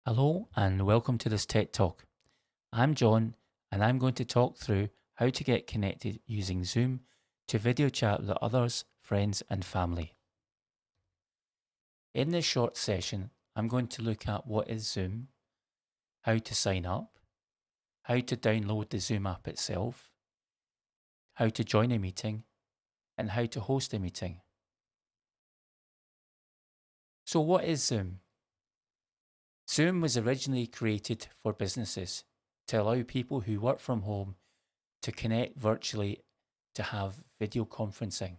Hello and welcome to this Tech Talk. I'm John and I'm going to talk through how to get connected using Zoom to video chat with others, friends, and family. In this short session, I'm going to look at what is Zoom, how to sign up, how to download the Zoom app itself, how to join a meeting, and how to host a meeting. So, what is Zoom? Zoom was originally created for businesses to allow people who work from home to connect virtually to have video conferencing.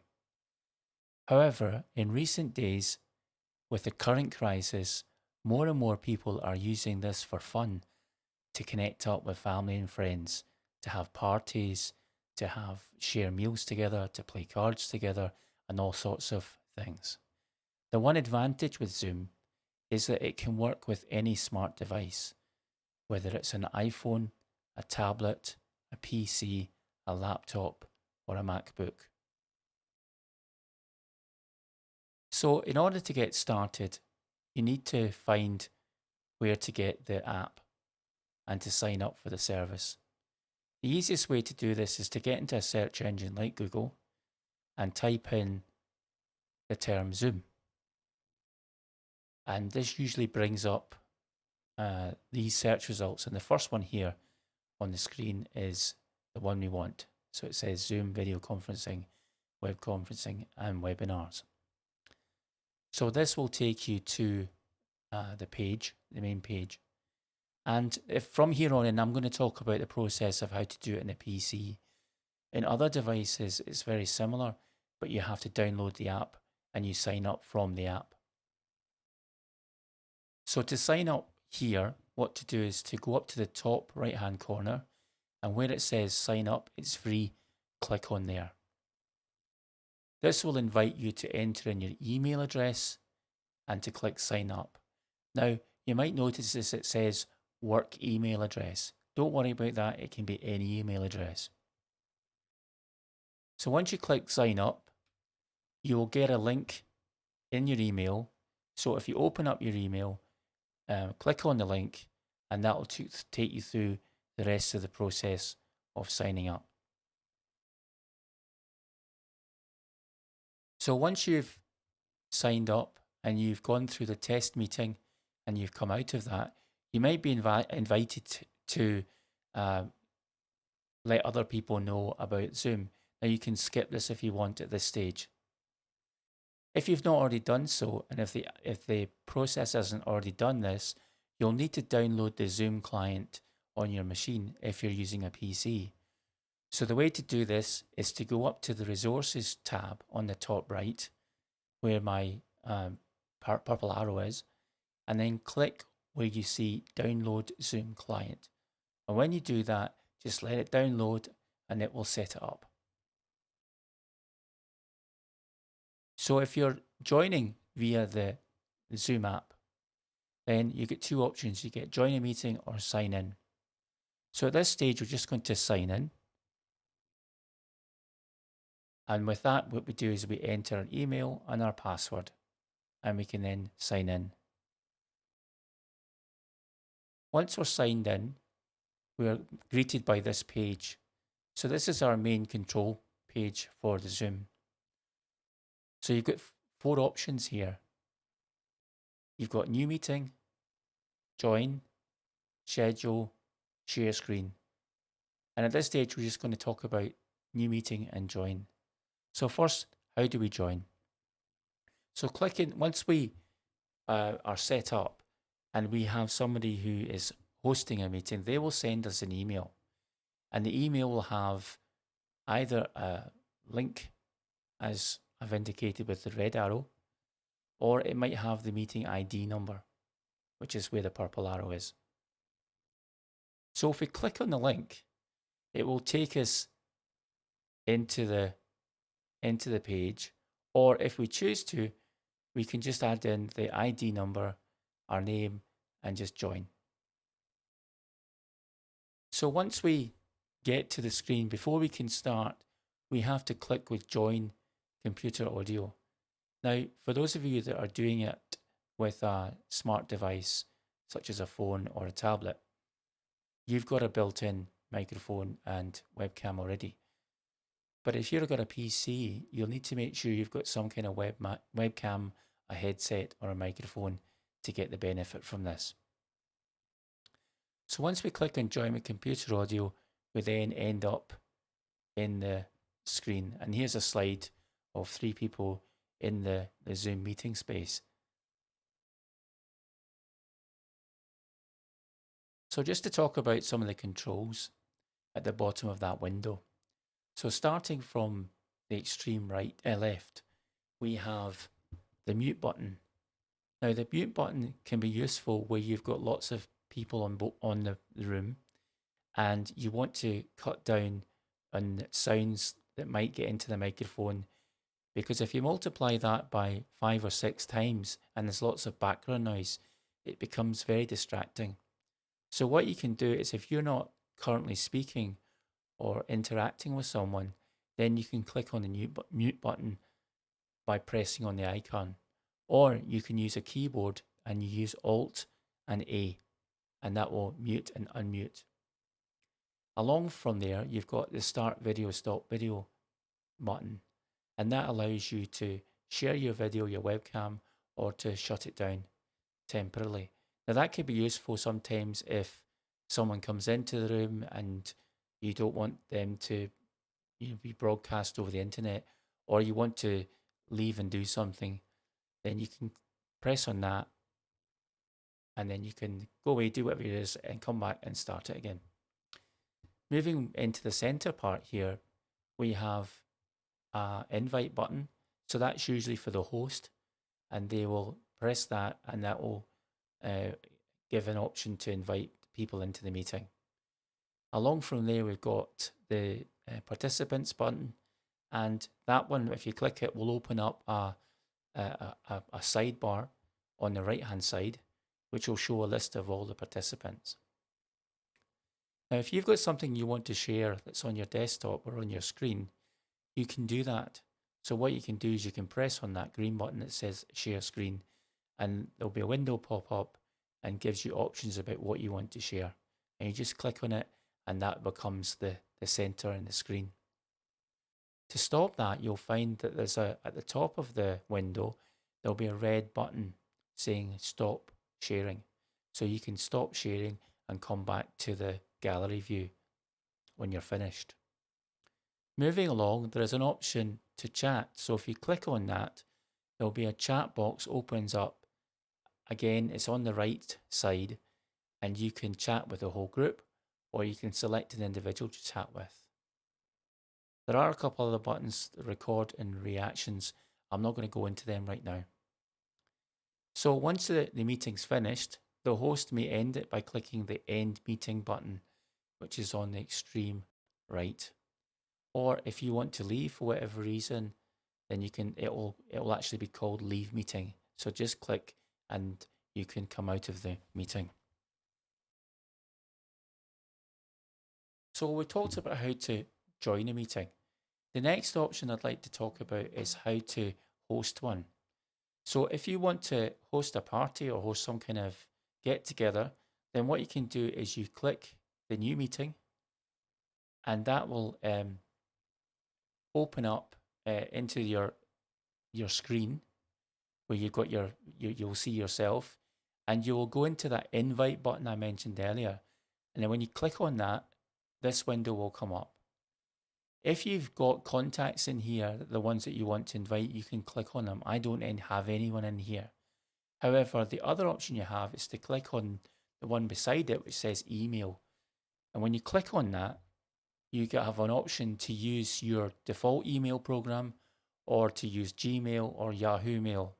However, in recent days, with the current crisis, more and more people are using this for fun to connect up with family and friends, to have parties, to have share meals together, to play cards together, and all sorts of things. The one advantage with Zoom is that it can work with any smart device, whether it's an iPhone, a tablet, a PC, a laptop, or a MacBook. So, in order to get started, you need to find where to get the app and to sign up for the service. The easiest way to do this is to get into a search engine like Google and type in the term Zoom. And this usually brings up these search results. And the first one here on the screen is the one we want. So it says Zoom video conferencing, web conferencing, and webinars. So this will take you to the page, the main page. And if from here on in, I'm going to talk about the process of how to do it in a PC. In other devices, it's very similar, but you have to download the app and you sign up from the app. So to sign up here, what to do is to go up to the top right hand corner, and where it says sign up, it's free, click on there. This will invite you to enter in your email address and to click sign up. Now, you might notice this, it says work email address. Don't worry about that, it can be any email address. So once you click sign up, you will get a link in your email. So if you open up your email, click on the link, and that will take you through the rest of the process of signing up. So once you've signed up and you've gone through the test meeting and you've come out of that, you might be invited to let other people know about Zoom. Now you can skip this if you want at this stage. If you've not already done so, and if the process hasn't already done this, you'll need to download the Zoom client on your machine if you're using a PC. So the way to do this is to go up to the resources tab on the top right, where my purple arrow is, and then click where you see download Zoom client. And when you do that, just let it download and it will set it up. So if you're joining via the Zoom app, then you get two options. You get join a meeting or sign in. So at this stage, we're just going to sign in. And with that, what we do is we enter an email and our password, and we can then sign in. Once we're signed in, we're greeted by this page. So this is our main control page for the Zoom. So you've got four options here. You've got new meeting, join, schedule, share screen. And at this stage, we're just going to talk about new meeting and join. So first, how do we join? So clicking, once we are set up and we have somebody who is hosting a meeting, they will send us an email. And the email will have either a link, as I've indicated with the red arrow, or it might have the meeting ID number, which is where the purple arrow is. So if we click on the link, it will take us into the page, or if we choose to, we can just add in the ID number, our name, and just join. So once we get to the screen, before we can start, we have to click with join computer audio. Now, for those of you that are doing it with a smart device, such as a phone or a tablet, you've got a built-in microphone and webcam already. But if you've got a PC, you'll need to make sure you've got some kind of webcam, a headset, or a microphone to get the benefit from this. So once we click on Join with Computer Audio, we then end up in the screen. And here's a slide of 3 people in the Zoom meeting space. So just to talk about some of the controls at the bottom of that window. So starting from the extreme left, we have the mute button. Now the mute button can be useful where you've got lots of people on the room and you want to cut down on sounds that might get into the microphone, because if you multiply that by 5 or 6 times and there's lots of background noise, it becomes very distracting. So what you can do is, if you're not currently speaking or interacting with someone, then you can click on the mute button by pressing on the icon. Or you can use a keyboard and you use Alt and A, and that will mute and unmute. Along from there, you've got the Start Video, Stop Video button, and that allows you to share your video, your webcam, or to shut it down temporarily. Now that could be useful sometimes if someone comes into the room and you don't want them to be broadcast over the internet, or you want to leave and do something, then you can press on that and then you can go away, do whatever it is, and come back and start it again. Moving into the center part here, we have an invite button. So that's usually for the host, and they will press that and that will give an option to invite people into the meeting. Along from there, we've got the participants button, and that one, if you click it, will open up a sidebar on the right hand side, which will show a list of all the participants. Now, if you've got something you want to share that's on your desktop or on your screen, you can do that. So what you can do is you can press on that green button that says Share Screen, and there'll be a window pop up and gives you options about what you want to share. And you just click on it and that becomes the center in the screen. To stop that, you'll find that there's at the top of the window, there'll be a red button saying Stop Sharing. So you can stop sharing and come back to the gallery view when you're finished. Moving along, there is an option to chat. So if you click on that, there'll be a chat box opens up. Again, it's on the right side, and you can chat with the whole group, or you can select an individual to chat with. There are a couple of other buttons, record and reactions. I'm not going to go into them right now. So once the meeting's finished, the host may end it by clicking the End Meeting button, which is on the extreme right. Or if you want to leave for whatever reason, then you can. It will actually be called Leave Meeting. So just click and you can come out of the meeting. So we talked about how to join a meeting. The next option I'd like to talk about is how to host one. So if you want to host a party or host some kind of get together, then what you can do is you click the new meeting, and that will open up into your screen where you've got you'll see yourself, and you will go into that invite button I mentioned earlier. And then when you click on that, this window will come up. If you've got contacts in here, the ones that you want to invite, you can click on them. I don't have anyone in here. However, the other option you have is to click on the one beside it, which says email. And when you click on that, you have an option to use your default email program or to use Gmail or Yahoo Mail.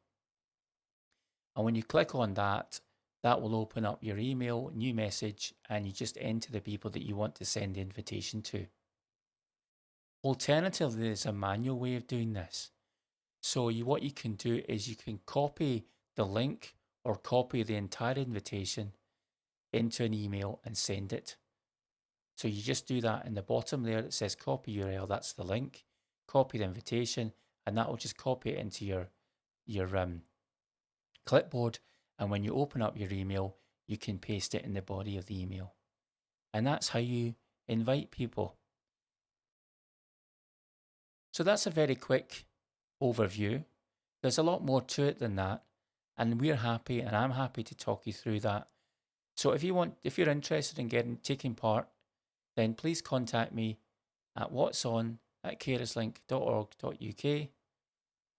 And when you click on that, that will open up your email, new message, and you just enter the people that you want to send the invitation to. Alternatively, there's a manual way of doing this. So what you can do is you can copy the link or copy the entire invitation into an email and send it. So you just do that in the bottom there that says copy URL, that's the link, copy the invitation, and that will just copy it into your clipboard. And when you open up your email, you can paste it in the body of the email. And that's how you invite people. So that's a very quick overview. There's a lot more to it than that. And we're happy, and I'm happy to talk you through that. So if you're interested in taking part, then please contact me at whatson@carerslink.org.uk,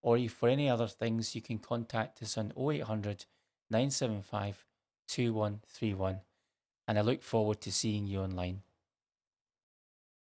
or if for any other things, you can contact us on 0800 975 2131. And I look forward to seeing you online.